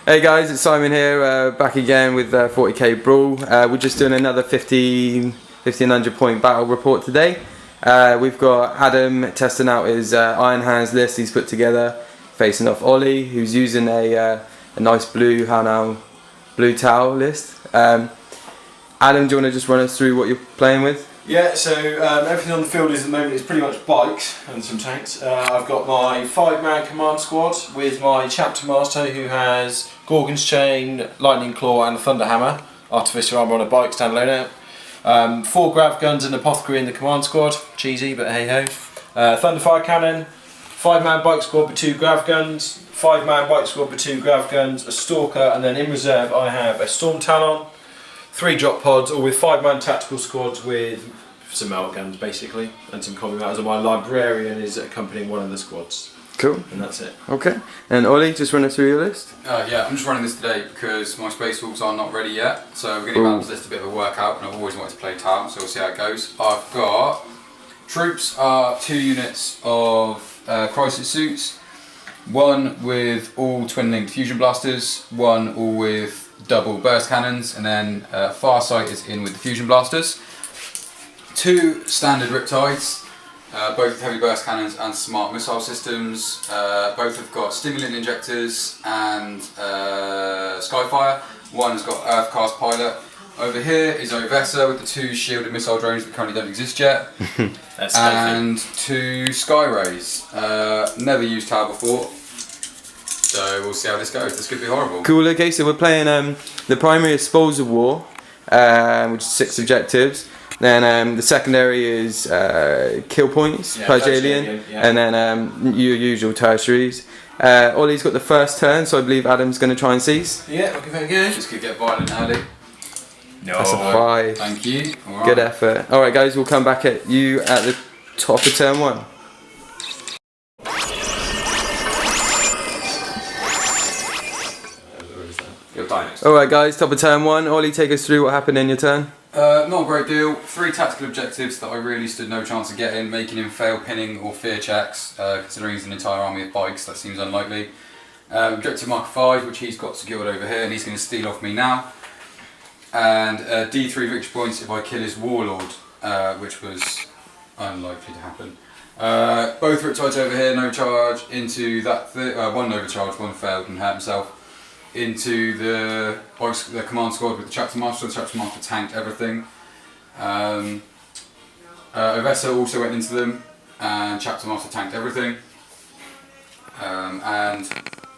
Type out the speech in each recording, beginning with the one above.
Hey guys, it's Simon here, back again with 40k Brawl. We're just doing another 1500 point battle report today. We've got Adam testing out his Iron Hands list he's put together, facing off Olly, who's using a nice blue towel list. Adam, do you want to just run us through what you're playing with? Yeah, so everything on the field at the moment is pretty much bikes and some tanks. I've got my 5-man command squad with my chapter master who has Gorgon's Chain, Lightning Claw and a Thunder Hammer. Artificer armor on a bike, standalone out. 4 grav guns and apothecary in the command squad. Cheesy, but hey ho. Thunderfire cannon, 5-man bike squad with 2 grav guns, 5-man bike squad with 2 grav guns, a stalker, and then in reserve I have a Storm Talon, 3 drop pods, all with 5-man tactical squads with some melt guns basically, and some combat matters. And my librarian is accompanying one of the squads. Cool. And that's it. Okay. And Olly, just run us through your list. Yeah, I'm just running this today because my Space Wolves are not ready yet. So we're going to give Adam's list a bit of a workout, and I've always wanted to play Town, so we'll see how it goes. I've got troops are 2 units of crisis suits, 1 with all twin-linked fusion blasters, 1 all with double burst cannons, and then Farsight is in with the fusion blasters. 2 standard Riptides, both with heavy burst cannons and smart missile systems. Both have got stimulant injectors and Skyfire. 1 has got Earthcast pilot. Over here is Ovessa with the 2 shielded missile drones that currently don't exist yet. That's and 2 Skyrays. Never used Tower before. So we'll see how this goes. This could be horrible. Cool. Okay, so we're playing the primary is Spoils of War, which is 6 objectives. Then the secondary is kill points, Purge Alien, yeah. and then your usual tertiaries. Olly's got the first turn, so I believe Adam's going to try and seize. Yeah, I'll give it a go. This could get violent early. No. That's a 5. Thank you. All right. Good effort. Alright guys, we'll come back at you at the top of turn 1. Alright guys, top of turn 1. Olly, take us through what happened in your turn. Not a great deal. 3 tactical objectives that I really stood no chance of getting, making him fail pinning or fear checks, considering he's an entire army of bikes, that seems unlikely. Objective marker 5, which he's got secured over here, and he's going to steal off me now. And D3 victory points if I kill his warlord, which was unlikely to happen. Both Riptides over here, no charge, into that, 1 overcharge, 1 failed and hurt himself. Into the command squad with the chapter master. The chapter master tanked everything. Ovessa also went into them, and chapter master tanked everything. And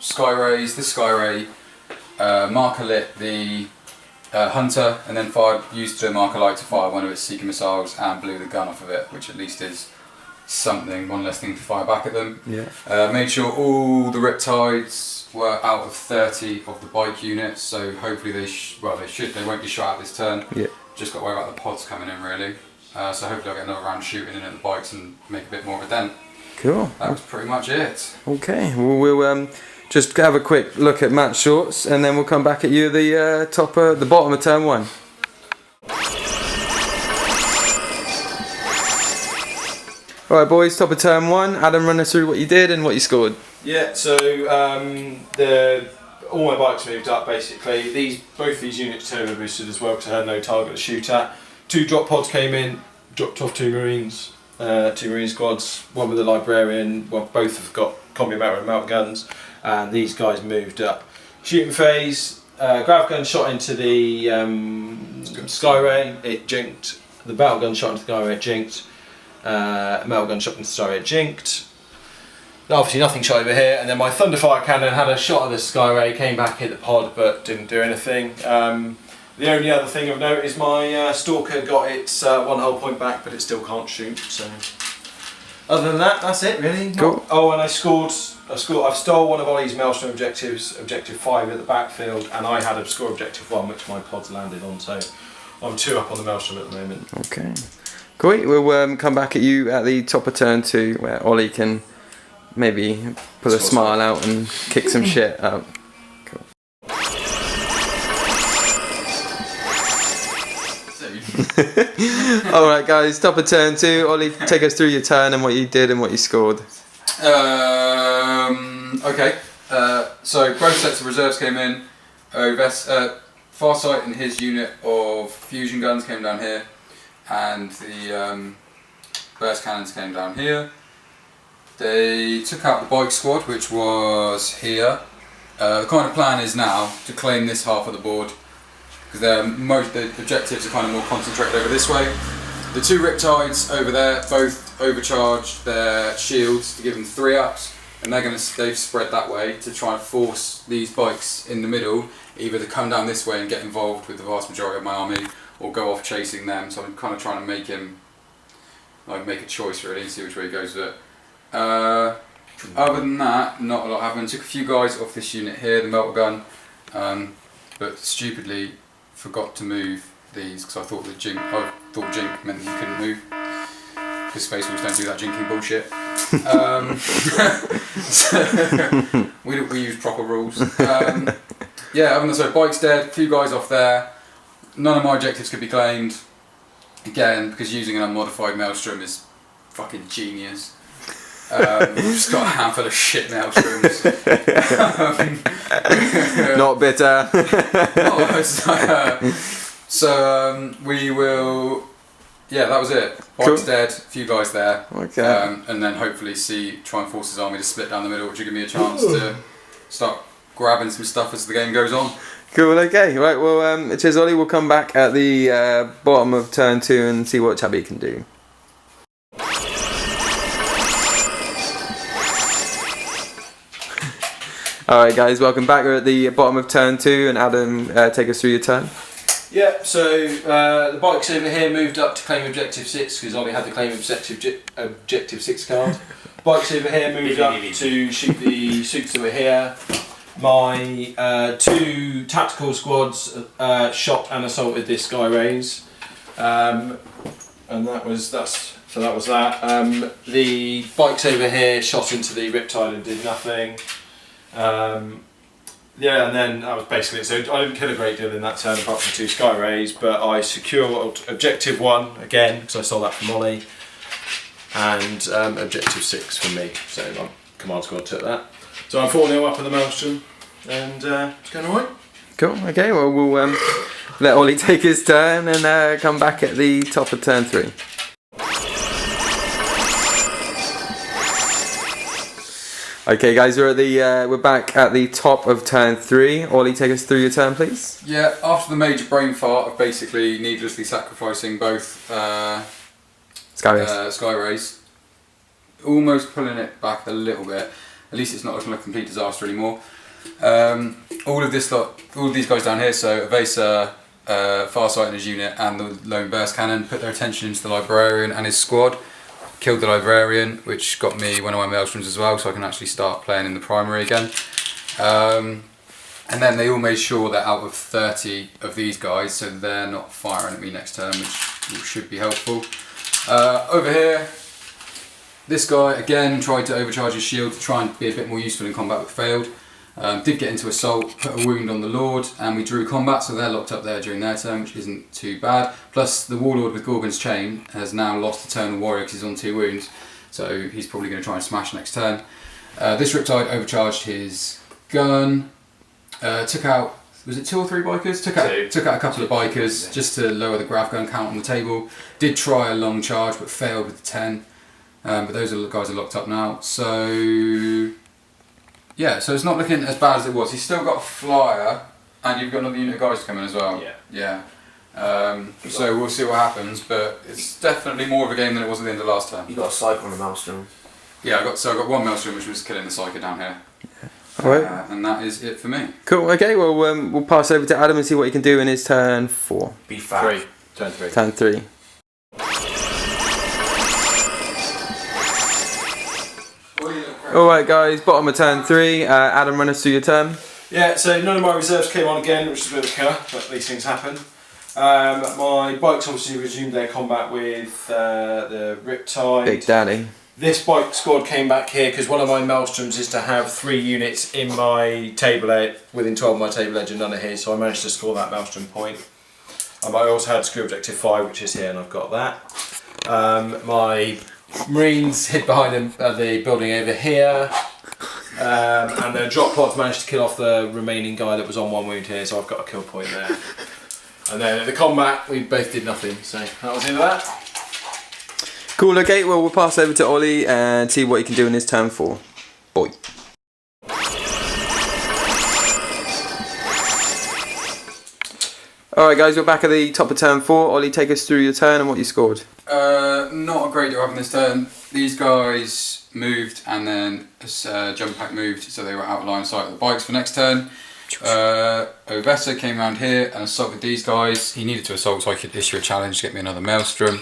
Skyrays, this Skyray marker lit the hunter, and then used the marker light to fire one of its seeker missiles and blew the gun off of it, which at least is something, one less thing to fire back at them. Yeah. Made sure all the Riptides were out of 30 of the bike units, so hopefully they won't be shot at this turn. Yeah. Just got to worry about the pods coming in really. So hopefully I'll get another round shooting in at the bikes and make a bit more of a dent. Cool. That was pretty much it. Okay, well, we'll just have a quick look at match shorts, and then we'll come back at you at the bottom of turn 1. Alright boys, top of turn 1. Adam, run us through what you did and what you scored. Yeah, so all my bikes moved up basically. Both these units turbo boosted as well because I had no target to shoot at. 2 drop pods came in, dropped off 2 marines, 2 marine squads, 1 with a librarian. Well, both have got combi matter and melt guns, and these guys moved up. Shooting phase, grav gun shot into the Skyray, it jinked. The battle gun shot into the Skyray, it jinked. Metal gun shot into the Skyray, it jinked. Obviously nothing shot over here, and then my Thunderfire cannon had a shot at the Skyray, came back, hit the pod, but didn't do anything. The only other thing of note is my Stalker got its 1 hull point back, but it still can't shoot. So, other than that, that's it really. Cool. Oh, and I stole one of Olly's Maelstrom objectives, objective 5 at the backfield, and I had a score objective 1, which my pods landed on. So I'm 2 up on the Maelstrom at the moment. Okay. Great. We'll come back at you at the top of turn 2, where Olly can maybe put a smile out and kick some shit up. Cool. Alright guys, top of turn 2. Olly, take us through your turn and what you did and what you scored. Okay. So both sets of reserves came in. Farsight and his unit of fusion guns came down here, and the burst cannons came down here. They took out the bike squad, which was here. The kind of plan is now to claim this half of the board, because the objectives are kind of more concentrated over this way. The two Riptides over there both overcharged their shields to give them 3-ups, and they've spread that way to try and force these bikes in the middle either to come down this way and get involved with the vast majority of my army, or go off chasing them. So I'm kind of trying to make him make a choice really and see which way he goes with it. Other than that, not a lot happened. Took a few guys off this unit here, the melter gun, but stupidly forgot to move these because I thought jink meant that you couldn't move, because Space Wolves don't do that jinking bullshit. So we use proper rules. Yeah, other than that, so bike's dead, a few guys off there. None of my objectives could be claimed. Again, because using an unmodified Maelstrom is fucking genius. We've just got a handful of shit Maelstroms. Not bitter. So we will. Yeah, that was it. Bike's dead, a few guys there. Okay. And then hopefully try and force his army to split down the middle, which will give me a chance to start grabbing some stuff as the game goes on. Cool, okay. Right, well, cheers, Ollie. We'll come back at the bottom of turn 2 and see what Chubby can do. Alright guys, welcome back. We're at the bottom of turn 2 and Adam, take us through your turn. Yeah, so the bikes over here moved up to claim objective 6 because Ollie had the claim objective 6 card. Bikes over here moved up to shoot the suits that were here. My 2 tactical squads shot and assaulted this Sky Rays, and that was that. The bikes over here shot into the Riptide and did nothing. Yeah, and then that was basically it. So I didn't kill a great deal in that turn apart from 2 Sky Rays, but I secured objective 1 again because I stole that from Ollie, and objective 6 from me. So my command squad took that. So I'm 4-0 up in the Maelstrom, and it's going alright. Cool, okay, well we'll let Ollie take his turn and come back at the top of turn 3. Okay guys, we're back at the top of turn 3. Ollie, take us through your turn please. Yeah, after the major brain fart of basically needlessly sacrificing both Sky Rays, almost pulling it back a little bit. At least it's not looking like a complete disaster anymore. All of these guys down here, so Evasa, Farsight and his unit, and the Lone Burst Cannon, put their attention into the Librarian and his squad. Killed the Librarian, which got me one of my Maelstroms as well, so I can actually start playing in the primary again. And then they all made sure they're out of 30 of these guys, so they're not firing at me next turn, which should be helpful. Over here, this guy again tried to overcharge his shield to try and be a bit more useful in combat, but failed. Did get into assault, put a wound on the Lord, and we drew combat, so they're locked up there during their turn, which isn't too bad. Plus the Warlord with Gorgon's Chain has now lost Eternal Warrior because he's on 2 wounds, so he's probably going to try and smash next turn. This Riptide overcharged his gun, took out, was it 2 or 3 bikers? Took out a couple of bikers just to lower the grav gun count on the table. Did try a long charge but failed with the 10, but those guys are locked up now. So yeah, so it's not looking as bad as it was. He's still got a flyer, and you've got another unit of guys coming as well. Yeah. So we'll see what happens, but it's definitely more of a game than it was at the end of last time. You got a Psycho on the Maelstrom. Yeah, I got 1 Maelstrom, which was killing the Psycho down here. Alright. And that is it for me. Cool, okay, well we'll pass over to Adam and see what he can do in his turn 4. Be fat. Turn 3. Turn 3. Alright guys, bottom of turn 3. Adam, run us through your turn. Yeah, so none of my reserves came on again, which is a bit of a killer, but these things happen. My bikes obviously resumed their combat with the Riptide. Big Daddy. This bike squad came back here because one of my Maelstroms is to have 3 units in my table edge, within 12 of my table edge, and none are here, so I managed to score that Maelstrom point. I also had Screw Objective 5, which is here, and I've got that. My Marines hid behind the building over here. And the drop pods managed to kill off the remaining guy that was on 1 wound here, so I've got a kill point there. And then at the combat, we both did nothing, so that was the end of that. Cool, okay, well we'll pass over to Ollie and see what he can do in his turn 4. Boy. Alright guys, we're back at the top of turn 4. Ollie, take us through your turn and what you scored. Not a great deal happened this turn. These guys moved and then jump pack moved, so they were out of line of sight of the bikes for next turn. Ovessa came around here and assaulted these guys. He needed to assault so I could issue a challenge to get me another Maelstrom.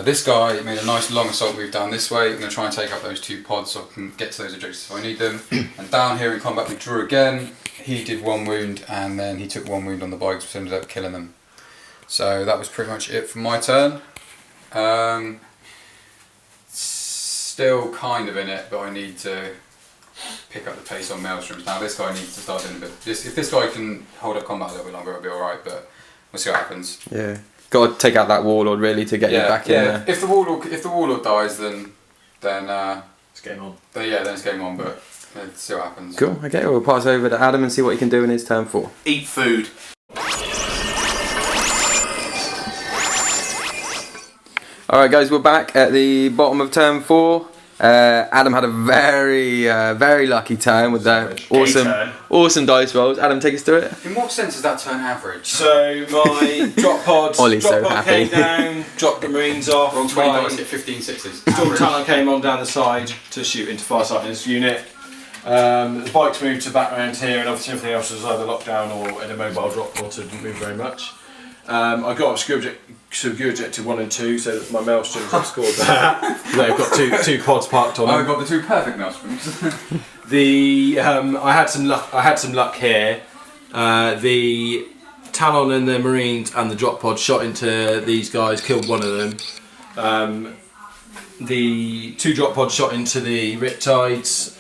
This guy made a nice long assault move down this way. I'm going to try and take up those 2 pods so I can get to those objectives if I need them. And down here in combat we drew again. He did 1 wound and then he took 1 wound on the bikes, which ended up killing them. So that was pretty much it for my turn. Still kind of in it, but I need to pick up the pace on Maelstroms. Now this guy needs to start doing a bit. If this guy can hold up combat a little bit longer, it'll be alright, but we'll see what happens. Yeah. Got to take out that warlord really to get you back in there. If the warlord dies, then It's game on. then it's game on. But let's see what happens. Cool, okay, we'll pass over to Adam and see what he can do in his turn 4. Eat food. Alright guys, we're back at the bottom of turn 4. Adam had a very lucky turn with the awesome dice rolls. Adam, take us through it. In what sense is that turn average? So my drop pod happy. came down, dropped the marines off. Roll 20 dice, get 15 sixes. Storm Talon came on down the side to shoot into Farsight in his unit. The bikes moved to back around here, and obviously everything else was either locked down or in a mobile drop pod, so it didn't move very much. I got subdue objective 1 and 2, so that my Maelstroms have scored that. They've got two pods parked on them. I've got the 2 perfect Maelstroms. I had some luck here. The Talon and the Marines and the drop pod shot into these guys, killed one of them. The 2 drop pods shot into the Riptides,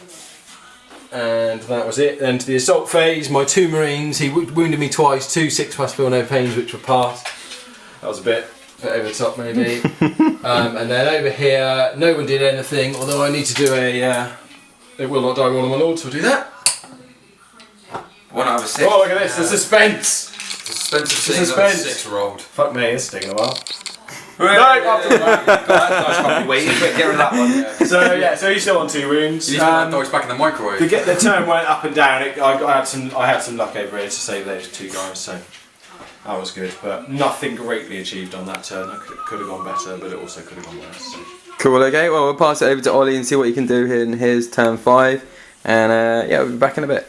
and that was it. Then to the assault phase, my 2 Marines, he wounded me twice, 2 6+ feel no pains, which were passed. That was a bit over the top maybe. And then over here, no one did anything, although I need to do it will not die one of my lords, so we'll do that. 1 out of a 6. Oh, look at this, the suspense! The suspense of Suspense. 6 rolled. Fuck me, it's taking a while. No, after That's probably waiting, but get rid of that one. So so he's still on 2 wounds. You need to put that dice back in the microwave. The turn went up and down. I had some luck over here to save those 2 guys, so that was good. But nothing greatly achieved on that turn. It could have gone better, but it also could have gone worse. So. Cool, okay, well we'll pass it over to Ollie and see what he can do here in his turn 5. And yeah, we'll be back in a bit.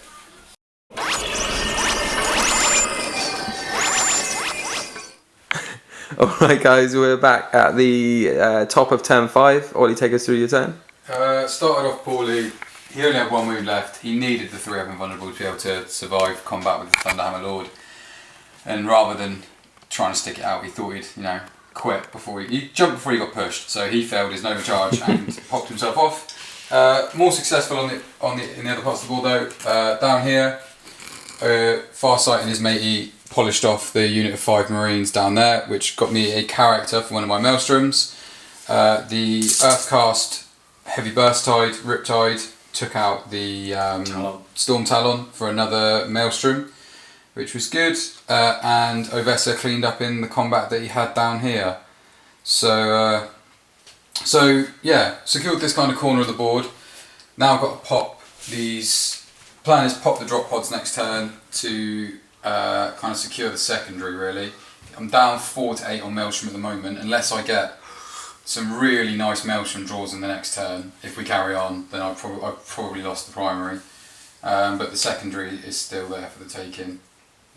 Alright guys, we're back at the top of turn 5. Ollie, take us through your turn. Started off poorly. He only had 1 wound left. He needed the 3 open vulnerable to be able to survive combat with the Thunderhammer Lord. And rather than trying to stick it out, he thought he'd, quit before he jumped before he got pushed. So he failed his Nova Charge and popped himself off. More successful in the other parts of the board though. Down here, Farsight and his matey polished off the unit of 5 Marines down there, which got me a character for one of my Maelstroms. The Earthcast Heavy Burst Tide, Riptide, took out the Storm Talon for another Maelstrom, which was good, and Ovessa cleaned up in the combat that he had down here. So yeah, secured this kind of corner of the board. Now I've got to pop these. Plan is pop the drop pods next turn to kind of secure the secondary really. I'm down 4 to 8 on Maelstrom at the moment, unless I get some really nice Maelstrom draws in the next turn. If we carry on, then I've probably lost the primary. But the secondary is still there for the taking.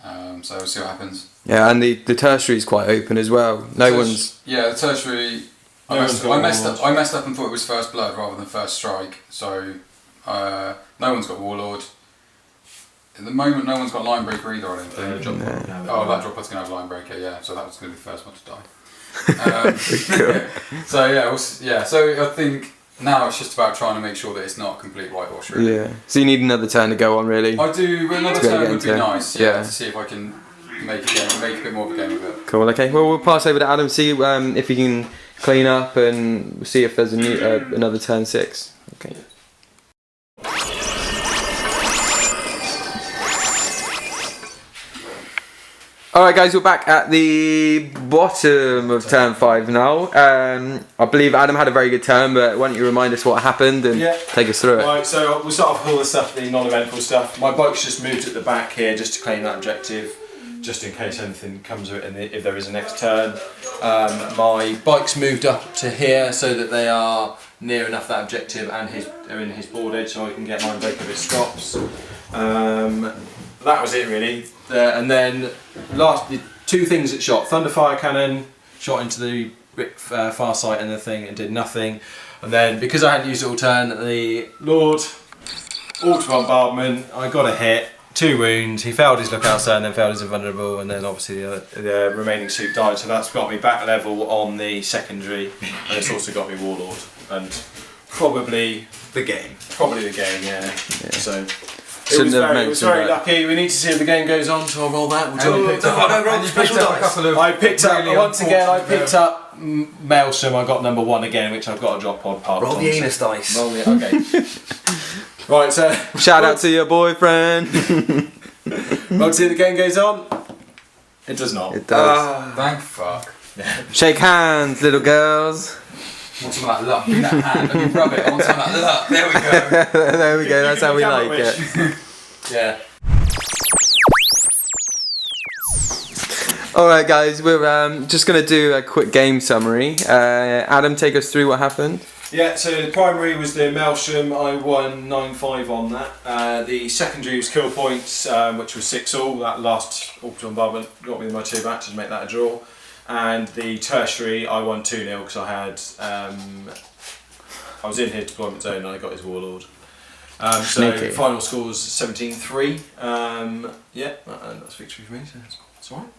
So we'll see what happens. Yeah, and the tertiary is quite open as well. Yeah, the tertiary. I messed up and thought it was first blood rather than first strike. So no one's got warlord. At the moment, no one's got line breaker either. I don't think. That drop pod's gonna have line breaker. Yeah, so that was gonna be the first one to die. So I think now it's just about trying to make sure that it's not a complete whitewash. Really. Yeah. So you need another turn to go on, really. I do. Another turn would be nice. Yeah. To see if I can make a bit more of a game of it. Cool. Okay. Well, we'll pass over to Adam. See if he can clean up and see if there's another turn 6. Okay. Alright guys, we're back at the bottom of turn 5 now. I believe Adam had a very good turn, but why don't you remind us what happened and take us through it. Right, so we'll start off with all the stuff, the non-eventful stuff. My bike's just moved at the back here just to claim that objective, just in case anything comes of it if there is a next turn. My bike's moved up to here so that they are near enough that objective and are in his board edge, so I can get mine both of his stops. That was it really. And then the two things it shot: Thunderfire Cannon shot into the far sight and the thing and did nothing. And then because I hadn't used it all turn, the Lord Auto Bombardment, I got a hit, 2 wounds. He failed his lookout turn, then failed his invulnerable, and then obviously the remaining suit died. So that's got me back level on the secondary, and it's also got me Warlord and probably The game. yeah. So. Shouldn't have It was mentioned very that. lucky. We need to see if the game goes on, so I'll roll that. Couple of I picked up, really once again, I unfortunate- picked up Maelstrom. I got number 1 again, which I've got a drop pod part. Roll the anus dice. Roll the, okay. Right, so. Shout out to your boyfriend. Well, see if the game goes on. It does not. It does. Thank fuck. Shake hands, little girls. I want some of that luck in that hand. Let me rub it. I want some of that luck. There we go. There we go, that's how we like it. Yeah. Alright guys, we're just going to do a quick game summary. Adam, take us through what happened. Yeah, so the primary was the Maelstrom. I won 9-5 on that. The secondary was kill points, which was 6-all. That last orbital bombardment got me my 2 back to make that a draw. And the tertiary, I won 2-0 because I had I was in his deployment zone and I got his Warlord. So Sneaky. final score was 17-3. Yeah, that's victory for me. So that's alright.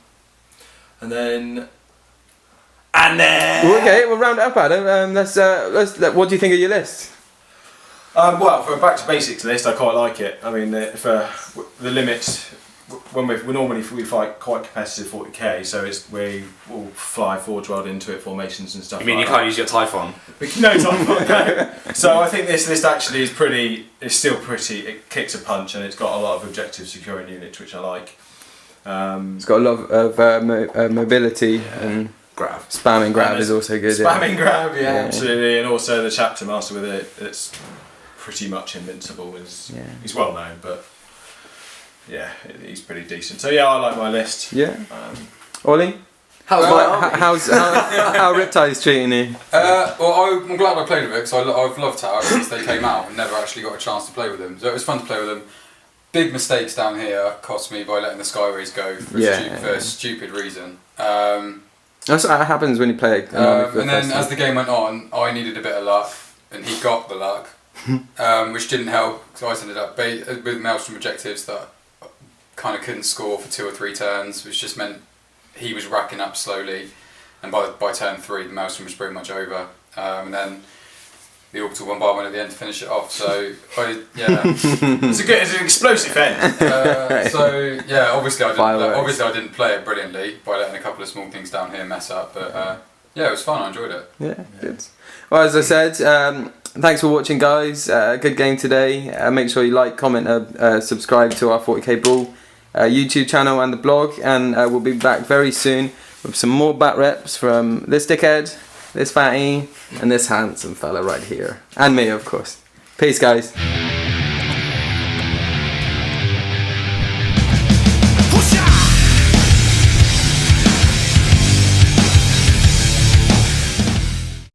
And then. Okay, we'll round it up, Adam. What do you think of your list? Well, for a back to basics list, I quite like it. I mean, for the limits, when we fight quite competitive 40k, so we all fly forge weld into it, formations and stuff. You mean like you can't use your Typhon? No, Typhon, no. So I think this list actually is still pretty. It kicks a punch and it's got a lot of objective securing units, which I like. It's got a lot of mobility and Grab. spam and grab is also good. Spamming grab, yeah, Yeah. absolutely, and also the chapter master with it. It's pretty much invincible. He's well known, but yeah, he's pretty decent. So yeah, I like my list. Yeah. Ollie? How's How Riptide's treating you? Well, I'm glad I played with it because I've loved Tower since they came out and never actually got a chance to play with them. So it was fun to play with them. Big mistakes down here cost me by letting the Skyrays go for a stupid reason. That's what happens when you play an army for the And then first time. as the game went on, I needed a bit of luck, and he got the luck, which didn't help because I ended up with Maelstrom objectives that kind of couldn't score for 2 or 3 turns, which just meant he was racking up slowly, and by turn 3 the Maelstrom was pretty much over, and then the orbital bombardment at the end to finish it off. So It's an explosive end. So yeah, obviously Fireworks. I didn't play it brilliantly by letting a couple of small things down here mess up, but yeah, it was fun. I enjoyed it. Yeah, good. Well, as I said, thanks for watching, guys. Good game today. Make sure you like, comment, subscribe to our 40k Brawl YouTube channel and the blog, and we'll be back very soon with some more bat reps from this dickhead, this fatty, and this handsome fella right here, and me, of course. Peace, guys.